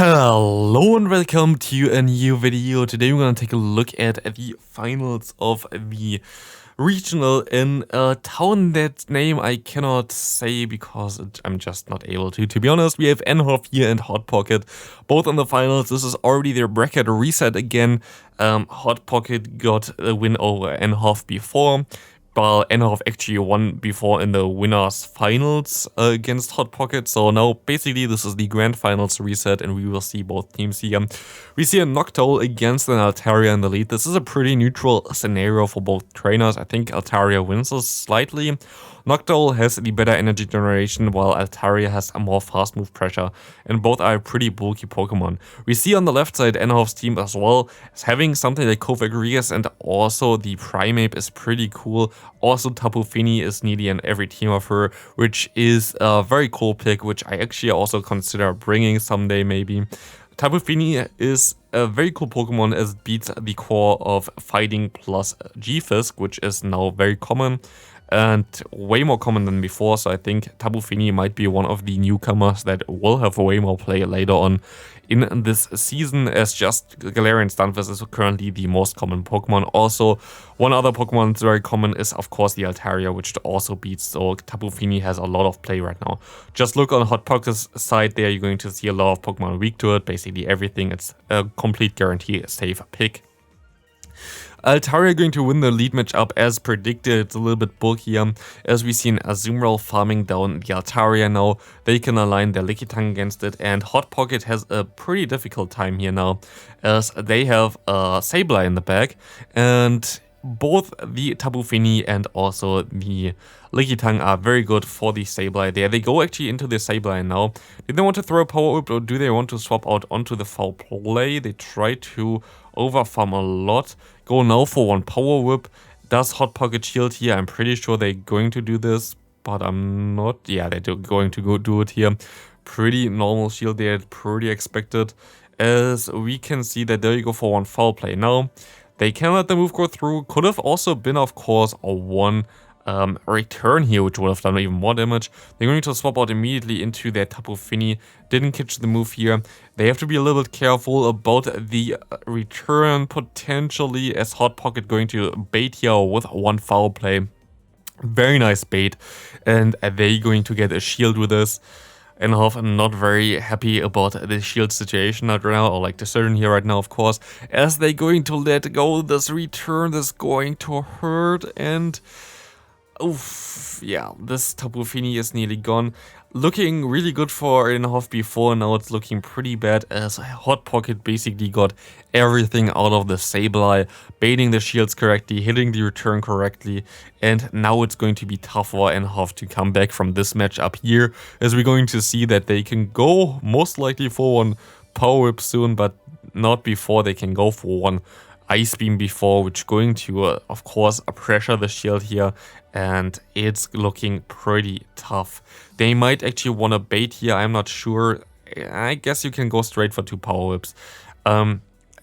Hello and welcome to a new video. Today we're going to take a look at the finals of the regional in a town that name I cannot say because I'm just not able to. To be honest, we have NHoff here and HotPoket both in the finals. This is already their bracket reset again. HotPoket got a win over NHoff before, while NHoff actually won before in the winners finals against HotPoket. So now basically this is the grand finals reset and we will see both teams here. We see a Noctowl against an Altaria in the lead. This is a pretty neutral scenario for both trainers. I think Altaria wins this slightly. Noctowl has the better energy generation while Altaria has a more fast move pressure, and both are pretty bulky Pokemon. We see on the left side NHoff's team as well as having something like Kaiwei and also the Primeape is pretty cool. Also Tapu Fini is nearly in every team of her, which is a very cool pick, which I actually also consider bringing someday maybe. Tapu Fini is a very cool Pokemon as it beats the core of Fighting plus G-Fisk, which is now very common and way more common than before. So I think Tapu Fini might be one of the newcomers that will have way more play later on in this season, as just Galarian Stunfisk is currently the most common Pokemon. Also, one other Pokemon that's very common is of course the Altaria, which also beats, so Tapu Fini has a lot of play right now. Just look on HotPoket's side there, you're going to see a lot of Pokemon weak to it, basically everything. It's a complete guarantee safe pick. Altaria going to win the lead matchup as predicted. It's a little bit bulkier as we see an Azumarill farming down the Altaria now. They can align their Lickitung against it, and HotPoket has a pretty difficult time here now as they have a Sableye in the back, and both the Tapu Fini and also the Lickitung are very good for the Sableye there. They go actually into the Sableye now. Do they want to throw a Power Whip or do they want to swap out onto the foul play? They try to overfarm a lot. Go now for one Power Whip. Does HotPoket shield here? I'm pretty sure they're going to do this, but I'm not. Yeah, they're going to go do it here. Pretty normal shield there, pretty expected. As we can see that there you go for one foul play now. They can let the move go through. Could have also been, of course, a one return here, which would have done even more damage. They're going to swap out immediately into their Tapu Fini. Didn't catch the move here. They have to be a little bit careful about the return potentially, as HotPoket going to bait here with one foul play. Very nice bait, and they're going to get a shield with this. NHoff are not very happy about the shield situation right now, or like decision here right now, of course, as they're going to let go this return. That's going to hurt, and oof, yeah, this Tapu Fini is nearly gone. Looking really good for NHoff before, now it's looking pretty bad as HotPoket basically got everything out of the Sableye, baiting the shields correctly, hitting the return correctly, and now it's going to be tough for NHoff to come back from this matchup here, as we're going to see that they can go most likely for one Power Whip soon, but not before they can go for one Ice Beam before, which going to of course pressure the shield here, and it's looking pretty tough. They might actually want to bait here, I'm not sure. I guess you can go straight for two Power Whips.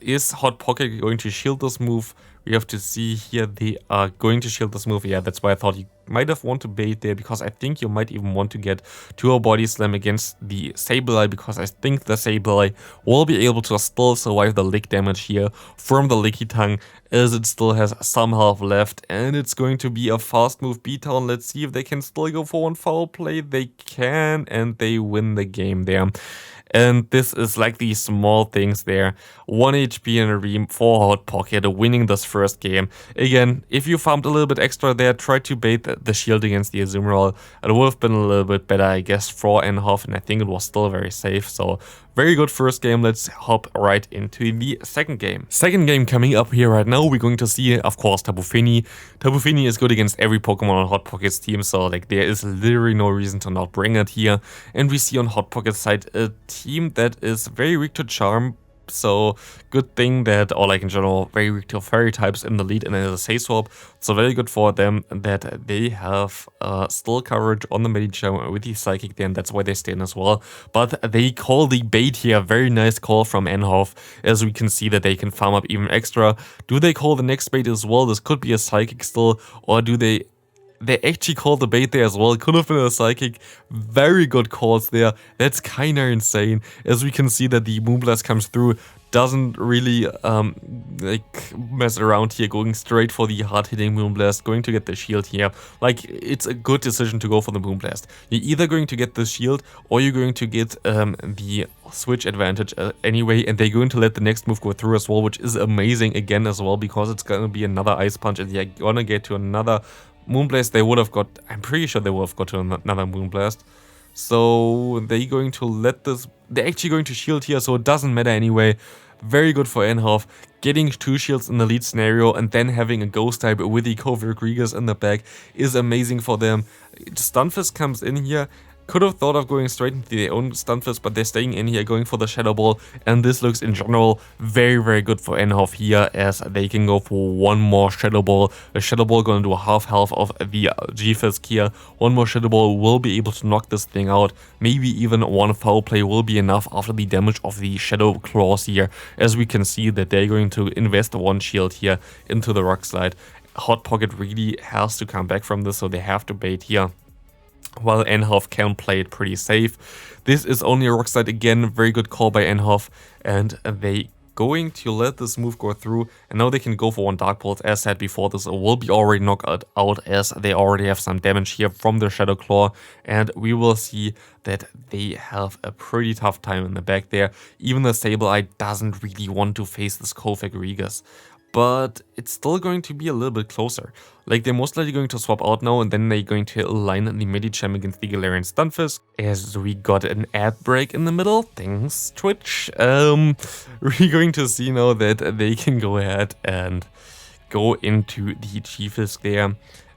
Is HotPoket going to shield this move? We have to see here. They are going to shield this move. Yeah, that's why I thought you might have want to bait there, because I think you might even want to get to a body slam against the Sableye, because I think the Sableye will be able to still survive the lick damage here from the Lickitung, as it still has some health left, and it's going to be a fast move beatdown. Let's see if they can still go for one foul play. They can, and they win the game there. And this is like these small things there. 1 HP in a ream for HotPoket, winning this first game. Again, if you farmed a little bit extra there, try to bait the shield against the Azumarill. It would have been a little bit better, I guess, for NHoff, and I think it was still very safe. So very good first game. Let's hop right into the second game. Second game coming up here right now. We're going to see, of course, Tapu Fini. Tapu Fini is good against every Pokemon on HotPoket's team, so like there is literally no reason to not bring it here. And we see on HotPoket's side a team that is very weak to Charm, So good thing that, or like in general, very weak to fairy types in the lead and as a say swap. So very good for them that they have still coverage on the Medicham with the Psychic there, and that's why they stay in as well. But they call the bait here. Very nice call from NHoff, as we can see that they can farm up even extra. Do they call the next bait as well? This could be a Psychic still, or do they They actually called the bait there as well. It could have been a Psychic. Very good calls there. That's kind of insane. As we can see that the Moonblast comes through. Doesn't really like mess around here, going straight for the hard-hitting Moonblast, going to get the shield here. Like, it's a good decision to go for the Moonblast. You're either going to get the shield or you're going to get the switch advantage anyway, and they're going to let the next move go through as well, which is amazing again as well, because it's going to be another Ice Punch and they're going to get to another Moonblast. They would have got, I'm pretty sure they would have got to another Moonblast. So they're going to let this, they're actually going to shield here, so it doesn't matter anyway. Very good for NHoff, getting 2 shields in the lead scenario and then having a ghost type with the Kaiwei Chang in the back is amazing for them. Stunfisk comes in here. Could have thought of going straight into their own Stunfisk, but they're staying in here, going for the Shadow Ball, and this looks in general very, very good for NHoff here, as they can go for one more Shadow Ball. The Shadow Ball gonna do a half health of the G-Fisk here. One more Shadow Ball will be able to knock this thing out. Maybe even one foul play will be enough after the damage of the Shadow Claws here, as we can see that they're going to invest one shield here into the Rock Slide. HotPoket really has to come back from this, so they have to bait here, while NHoff can play it pretty safe. This is only a Rock Slide again, very good call by NHoff, and they going to let this move go through, and now they can go for one Dark Bolt. As said before, this will be already knocked out as they already have some damage here from the Shadow Claw, and we will see that they have a pretty tough time in the back there. Even the Sableye doesn't really want to face this Kaiwei Chang, but it's still going to be a little bit closer. Like, they're most likely going to swap out now, and then they're going to align the Medicham against the Galarian Stunfisk, as we got an ad break in the middle. Thanks, Twitch. We're going to see now that they can go ahead and go into the G-Fisk there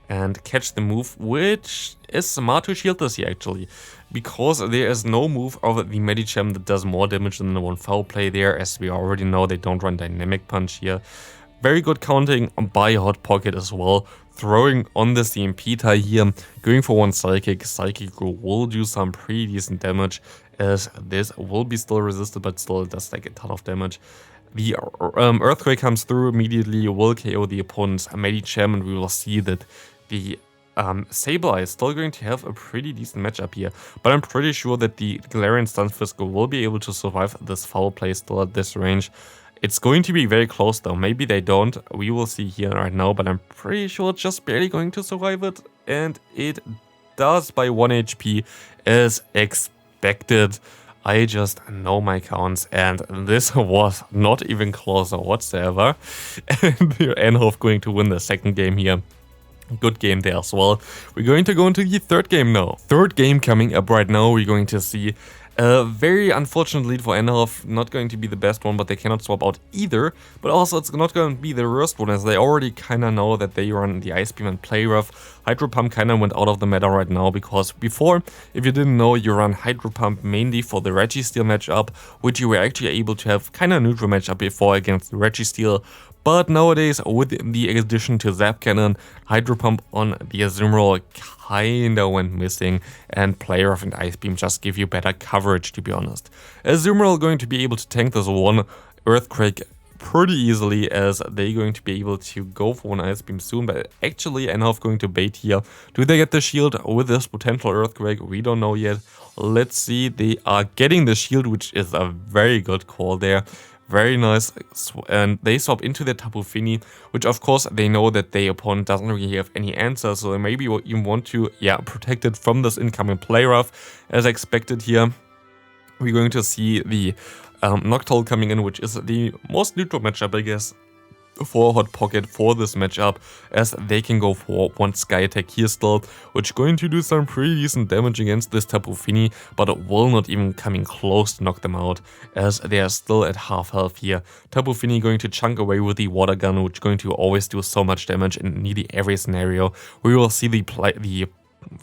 and catch the move, which is smart to shield this here actually, because there is no move of the Medicham that does more damage than the one foul play there. As we already know, they don't run Dynamic Punch here. Very good counting by HotPoket as well, throwing on the CMP tie here, going for one Psychic. Psychic will do some pretty decent damage, as this will be still resisted, but still it does like a ton of damage. The Earthquake comes through immediately, will KO the opponent's Medicham, and we will see that the Sableye is still going to have a pretty decent matchup here, but I'm pretty sure that the Galarian Stunfisk will be able to survive this foul play still at this range. It's going to be very close though, maybe they don't, we will see here right now, but I'm pretty sure it's just barely going to survive it, and it does by 1 HP as expected. I just know my counts, and this was not even closer whatsoever, and NHoff going to win the second game here. Good game there as well. We're going to go into the third game now. Third game coming up right now, we're going to see a very unfortunate lead for NHoff, not going to be the best one, but they cannot swap out either. But also it's not going to be the worst one, as they already kind of know that they run the Ice Beam and Play Rough. Hydro Pump kind of went out of the meta right now, because before, if you didn't know, you run Hydro Pump mainly for the Registeel matchup, which you were actually able to have kind of neutral matchup before against the Registeel. But nowadays, with the addition to Zap Cannon, Hydro Pump on the Azumarill kinda went missing, and Play Rough and Ice Beam just give you better coverage, to be honest. Azumarill going to be able to tank this one Earthquake pretty easily, as they're going to be able to go for an Ice Beam soon, but actually NHoff going to bait here. Do they get the shield with this potential Earthquake? We don't know yet. Let's see, they are getting the shield, which is a very good call there. Very nice, and they swap into their Tapu Fini, which of course they know that their opponent doesn't really have any answer, so they maybe even want to, protect it from this incoming Play Rough. As expected here, we're going to see the Noctowl coming in, which is the most neutral matchup, I guess, for HotPoket for this matchup, as they can go for one Sky Attack here still, which is going to do some pretty decent damage against this Tapu Fini, but it will not even coming close to knock them out, as they are still at half health here. Tapu Fini going to chunk away with the Water Gun, which is going to always do so much damage in nearly every scenario. We will see the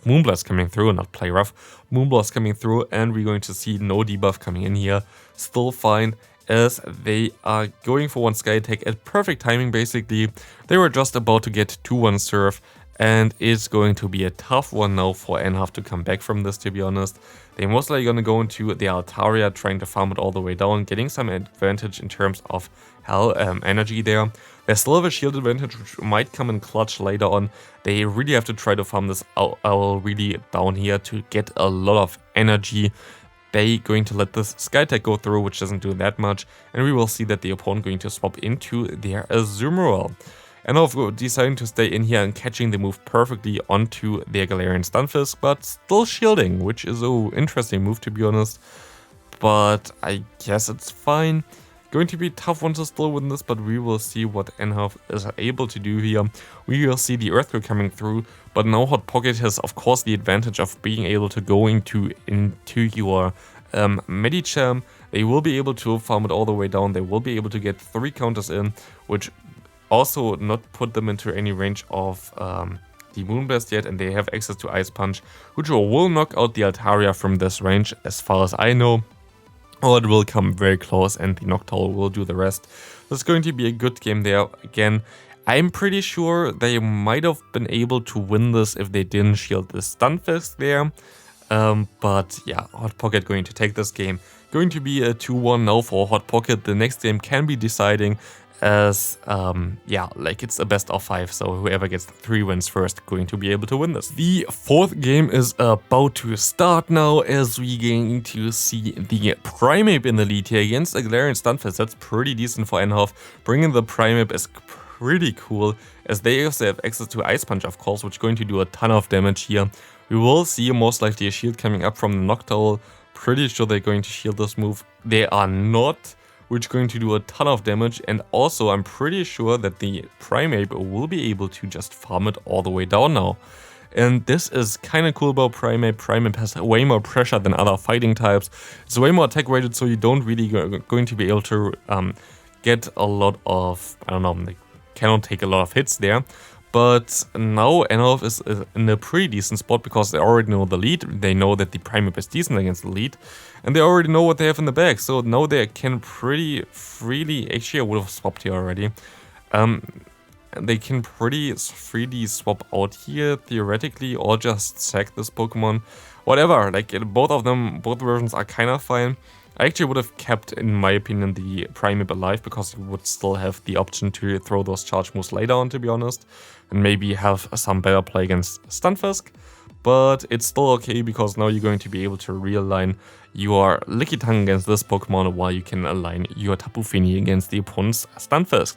Moonblast coming through, not Play Rough, Moonblast coming through, and we're going to see no debuff coming in here. Still fine, as they are going for one Sky Attack at perfect timing basically. They were just about to get 2-1 Surf, and it's going to be a tough one now for NHoff to come back from this, to be honest. They're most likely going to go into the Altaria, trying to farm it all the way down, getting some advantage in terms of energy there. They still have a shield advantage, which might come in clutch later on. They really have to try to farm this owl really down here to get a lot of energy. They going to let this Sky Tech go through, which doesn't do that much, and we will see that the opponent going to swap into their Azumarill. NiRiain deciding to stay in here and catching the move perfectly onto their Galarian Stunfisk, but still shielding, which is an interesting move to be honest. But I guess it's fine. Going to be a tough one to still win this, but we will see what NiRiain is able to do here. We will see the Earthquake coming through, but now HotPoket has of course the advantage of being able to go into your Medicham. They will be able to farm it all the way down. They will be able to get 3 counters in, which also not put them into any range of the Moonblast yet, and they have access to Ice Punch, which will knock out the Altaria from this range as far as I know. Or it will come very close and the Noctowl will do the rest. This is going to be a good game there. Again, I'm pretty sure they might have been able to win this if they didn't shield the Stunfisk there. But yeah, HotPoket going to take this game. Going to be a 2-1 now for HotPoket. The next game can be deciding as yeah, like it's a best of 5, so whoever gets 3 wins first going to be able to win this. The 4th game is about to start now, as we going to see the Primeape in the lead here against a Galarian Stunfisk. That's pretty decent for NiRiain. Bringing the Primeape is pretty cool, as they also have access to Ice Punch of course, which is going to do a ton of damage here. We will see most likely a shield coming up from the Noctowl. Pretty sure they're going to shield this move. They are not, which is going to do a ton of damage, and also I'm pretty sure that the Primeape will be able to just farm it all the way down now. And this is kind of cool about Primeape. Primeape has way more pressure than other fighting types. It's way more attack rated, so you don't really going to be able to get a lot of, I don't know, like, cannot take a lot of hits there. But now NiRiain is in a pretty decent spot because they already know the lead. They know that the Primeape is decent against the lead. And they already know what they have in the bag. So now they can pretty freely... Actually, I would have swapped here already. They can pretty freely swap out here, theoretically, or just sack this Pokemon. Whatever, like both of them, both versions are kind of fine. I actually would have kept, in my opinion, the Primeape alive because you would still have the option to throw those charge moves later on, to be honest, and maybe have some better play against Stunfisk. But it's still okay because now you're going to be able to realign your Lickitung against this Pokemon while you can align your Tapu Fini against the opponent's Stunfisk.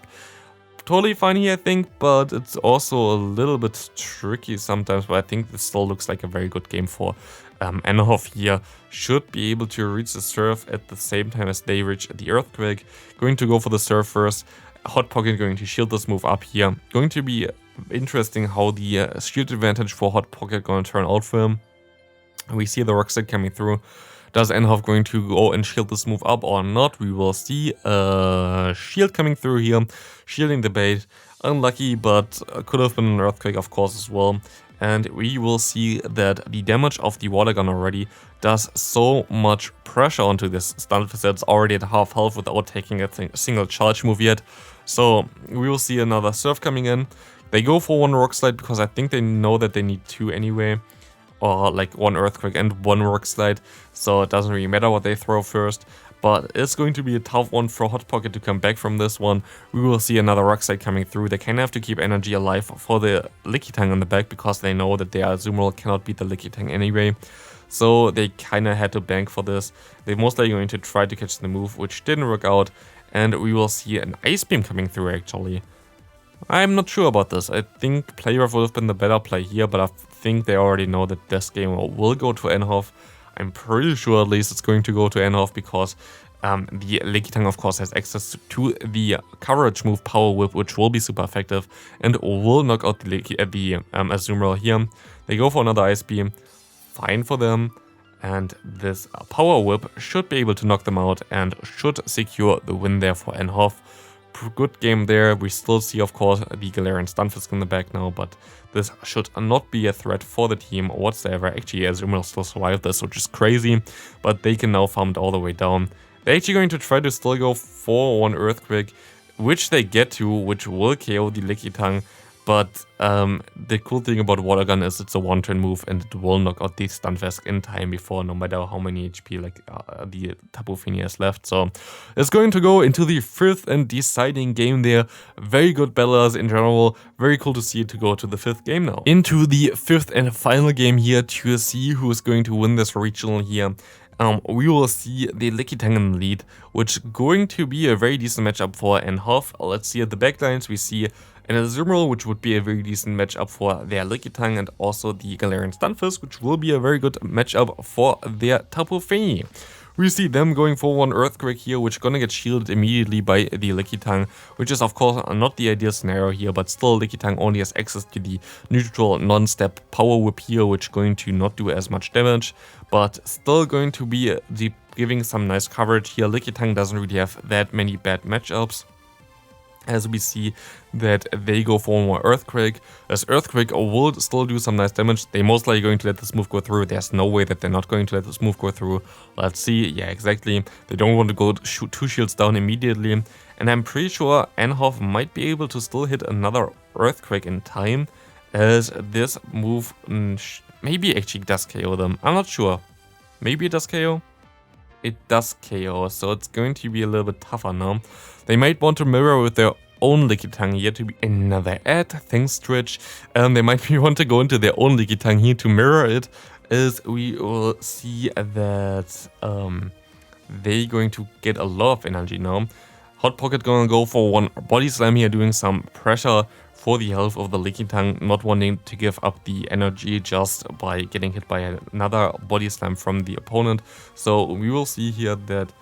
Totally fine here, I think, but it's also a little bit tricky sometimes, but I think this still looks like a very good game for NiRiain here. Should be able to reach the Surf at the same time as they reach the Earthquake. Going to go for the Surf first. HotPoket going to shield this move up here. Going to be interesting how the shield advantage for HotPoket going to turn out for him. We see the Rock Slide coming through. Does NiRiain going to go and shield this move up or not? We will see a shield coming through here. Shielding the bait. Unlucky, but could have been an Earthquake of course as well. And we will see that the damage of the Water Gun already does so much pressure onto this Stunfisk that's already at half health without taking a single charge move yet. So we will see another Surf coming in. They go for 1 Rock Slide because I think they know that they need 2 anyway. Or like 1 Earthquake and 1 Rock Slide. So it doesn't really matter what they throw first. But it's going to be a tough one for HotPoket to come back from this one. We will see another Rock Slide coming through. They kind of have to keep energy alive for the Lickitung on the back because they know that their Azumarill cannot beat the Lickitung anyway. So they kind of had to bank for this. They're most likely going to try to catch the move, which didn't work out. And we will see an Ice Beam coming through actually. I'm not sure about this. I think Play Rough would have been the better play here, but I think they already know that this game will go to NiRiain. I'm pretty sure at least it's going to go to NiRiain because the Lickitung of course has access to the coverage move Power Whip, which will be super effective and will knock out the Azumarill here. They go for another Ice Beam. Fine for them. And this Power Whip should be able to knock them out and should secure the win there for NiRiain. Good game there. We still see of course the Galarian Stunfisk in the back now, but this should not be a threat for the team whatsoever. Actually, Azumarill still survived this, which is crazy, but they can now farm it all the way down. They're actually going to try to still go for 1 Earthquake, which they get to, which will KO the Lickitung, But the cool thing about Water Gun is it's a one-turn move and it will knock out the Stunfisk in time before, no matter how many HP like the Tapu Fini has left. So it's going to go into the 5th and deciding game there. Very good battlers in general. Very cool to see it to go to the 5th game now. Into the 5th and final game here to see who is going to win this regional here. We will see the Lickitung in the lead, which is going to be a very decent matchup for NHoff. Let's see at the backlines, we see an Azumarill, which would be a very decent matchup for their Lickitung, and also the Galarian Stunfisk, which will be a very good matchup for their Tapu Fini. We see them going for one Earthquake here, which is gonna get shielded immediately by the Lickitung, which is of course not the ideal scenario here, but still Lickitung only has access to the neutral non-step Power Whip here, which is going to not do as much damage, but still going to be giving some nice coverage here. Lickitung doesn't really have that many bad matchups, as we see that they go for more Earthquake, as Earthquake will still do some nice damage. They most likely going to let this move go through. There's no way that they're not going to let this move go through. Let's see. Yeah, exactly. They don't want to go shoot 2 shields down immediately. And I'm pretty sure NHoff might be able to still hit another Earthquake in time, as this move maybe actually does KO them. I'm not sure. Maybe it does KO? It does KO, so it's going to be a little bit tougher now. They might want to mirror with their own Lickitung here to be another ad. Thanks, Twitch. They might want to go into their own Lickitung here to mirror it, as we will see that they're going to get a lot of energy now. HotPoket gonna go for one Body Slam here, doing some pressure for the health of the Lickitung, not wanting to give up the energy just by getting hit by another Body Slam from the opponent. So we will see here that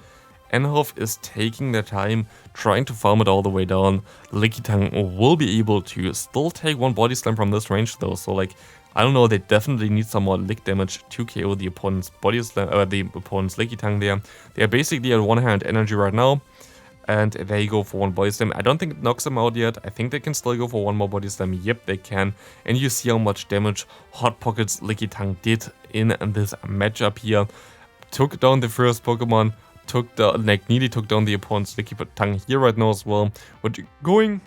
NHoff is taking their time, trying to farm it all the way down. Lickitung will be able to still take one Body Slam from this range though, so like, I don't know, they definitely need some more lick damage to KO the opponent's Body Slam, the opponent's Lickitung there. They are basically at 100 energy right now, and they go for one Body Slam. I don't think it knocks them out yet. I think they can still go for one more Body Slam. Yep, they can. And you see how much damage HotPocket's Lickitung did in this matchup here. Took down the first Pokemon, nearly took down the opponent's Lickitung here right now as well. But going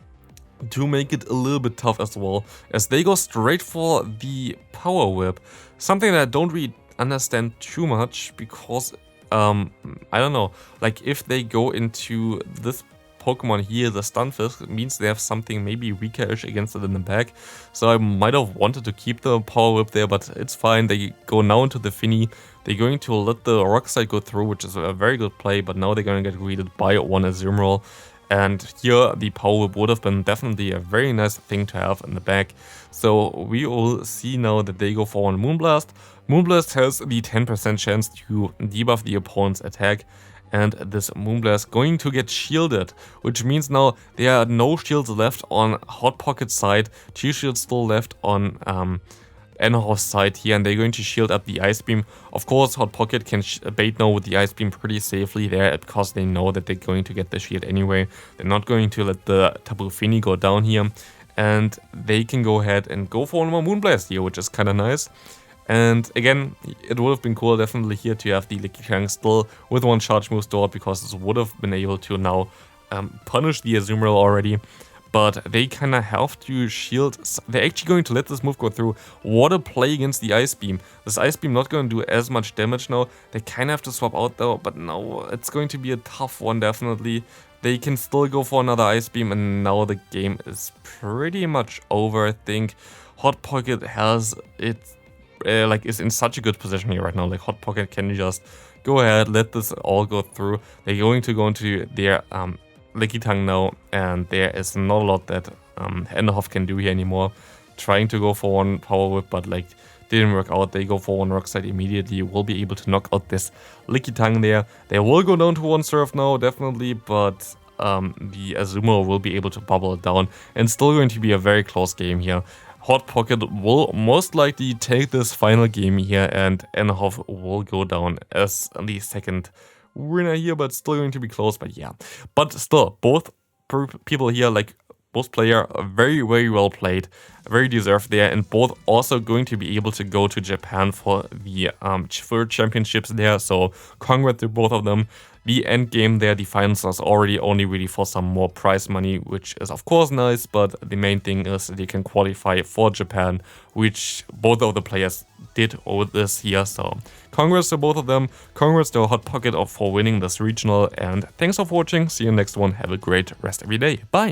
to make it a little bit tough as well, as they go straight for the Power Whip. Something that I don't really understand too much, because I don't know, like if they go into this Pokemon here, the Stunfisk, it means they have something maybe weaker-ish against it in the back. So I might have wanted to keep the Power Whip there, but it's fine. They go now into the Fini. They're going to let the Rock Slide go through, which is a very good play, but now they're going to get greeted by one Azumarill. And here the Power Whip would have been definitely a very nice thing to have in the back. So we will see now that they go for one Moonblast. Moonblast has the 10% chance to debuff the opponent's attack, and this Moonblast going to get shielded, which means now there are no shields left on HotPocket's side, 2 shields still left on NHoff's side here, and they're going to shield up the Ice Beam. Of course, HotPocket can bait now with the Ice Beam pretty safely there, because they know that they're going to get the shield anyway. They're not going to let the Tapu Fini go down here, and they can go ahead and go for one more Moonblast here, which is kind of nice. And again, it would have been cool definitely here to have the Lickitung still with one charge move stored, because this would have been able to now punish the Azumarill already. But they kind of have to shield. They're actually going to let this move go through. What a play against the Ice Beam. This Ice Beam not going to do as much damage now. They kind of have to swap out though, but no, it's going to be a tough one definitely. They can still go for another Ice Beam, and now the game is pretty much over, I think. HotPocket has it, is in such a good position here right now. Like HotPocket can just go ahead, let this all go through. They're going to go into their Lickitung now, and there is not a lot that NHoff can do here anymore. Trying to go for one Power Whip, but like didn't work out. They go for one Rock Slide immediately. Will be able to knock out this Lickitung there. They will go down to one Surf now, definitely, but the Azumarill will be able to bubble it down, and still going to be a very close game here. HotPocket will most likely take this final game here, and NHoff will go down as the second winner here, but still going to be close. But yeah, but still, both people here, like both player, are very, very well played, very deserved there, and both also going to be able to go to Japan for the for championships there. So congrats to both of them. the end game there defines us already only really for some more prize money, which is of course nice, but the main thing is that you can qualify for Japan, which both of the players did over this year. So congrats to both of them, congrats to Hot Pocket for winning this regional, and thanks for watching. See you next one. Have a great rest of your day. Bye!